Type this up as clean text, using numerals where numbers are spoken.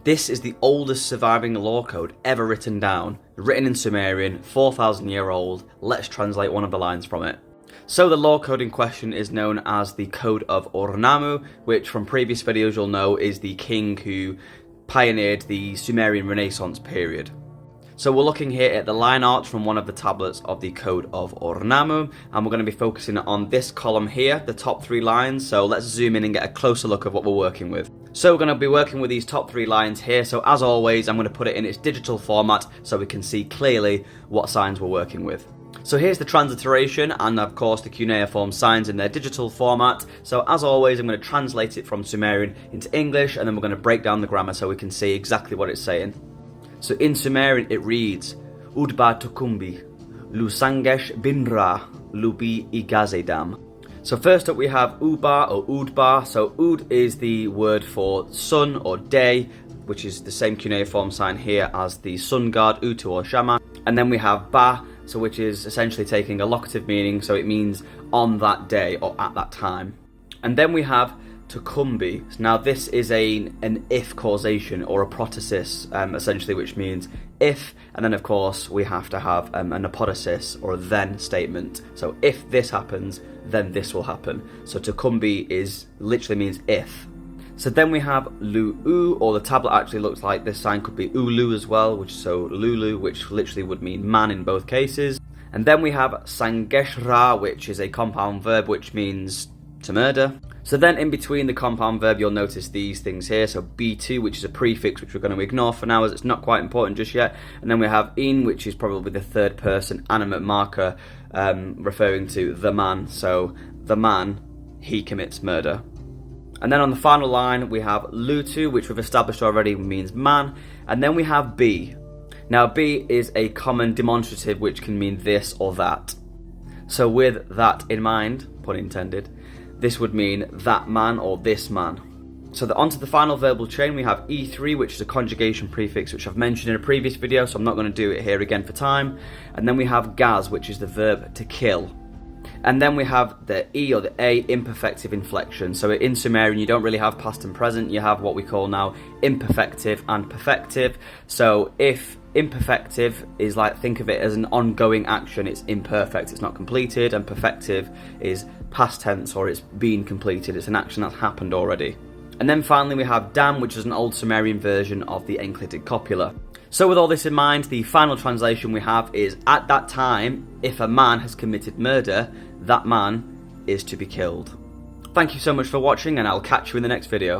This is the oldest surviving law code ever written down, written in Sumerian, 4,000 year old. Let's translate one of the lines from it. So the law code in question is known as the Code of Ur-Nammu, which from previous videos you'll know is the king who pioneered the Sumerian Renaissance period. So we're looking here at the line art from one of the tablets of the Code of Ur-Nammu, and we're going to be focusing on this column here, the top 3 lines. So let's zoom in and get a closer look at what we're working with. So we're going to be working with these top 3 lines here. So as always, I'm going to put it in its digital format so we can see clearly what signs we're working with. So here's the transliteration and of course the cuneiform signs in their digital format. So as always, I'm going to translate it from Sumerian into English, and then we're going to break down the grammar so we can see exactly what it's saying. So in Sumerian it reads, Udba tukumbi, Lusangesh binra, lubi igazedam. So first up we have Uba or Udba. So Ud is the word for sun or day, which is the same cuneiform sign here as the sun god Utu or Shaman. And then we have Ba, so which is essentially taking a locative meaning, so it means on that day or at that time. And then we have Tukumbi. Now this is an if causation or a protasis, essentially, which means if, and then of course we have to have an apodosis or a then statement. So if this happens, then this will happen. So Tukumbi is literally means if. So then we have Lu'u, or the tablet actually looks like this sign could be Ulu as well, which so Lulu, which literally would mean man in both cases. And then we have Sangeshra, which is a compound verb which means to murder. So then in between the compound verb you'll notice these things here. So B2, which is a prefix which we're going to ignore for now as it's not quite important just yet. And then we have in, which is probably the third person animate marker, referring to the man. So the man, he commits murder. And then on the final line we have Lutu, which we've established already means man. And then we have B. Now B is a common demonstrative which can mean this or that. So with that in mind, pun intended, this would mean that man or this man. So onto the final verbal chain we have E3, which is a conjugation prefix which I've mentioned in a previous video, so I'm not going to do it here again for time. And then we have Gaz, which is the verb to kill. And then we have the E or the A imperfective inflection. So in Sumerian you don't really have past and present, you have what we call now imperfective and perfective. So if imperfective is like, think of it as an ongoing action, it's imperfect, it's not completed, and perfective is past tense or it's been completed, it's an action that's happened already. And then finally we have Dam, which is an old Sumerian version of the enclitic copula. So with all this in mind, the final translation we have is, at that time, if a man has committed murder, that man is to be killed. Thank you so much for watching, and I'll catch you in the next video.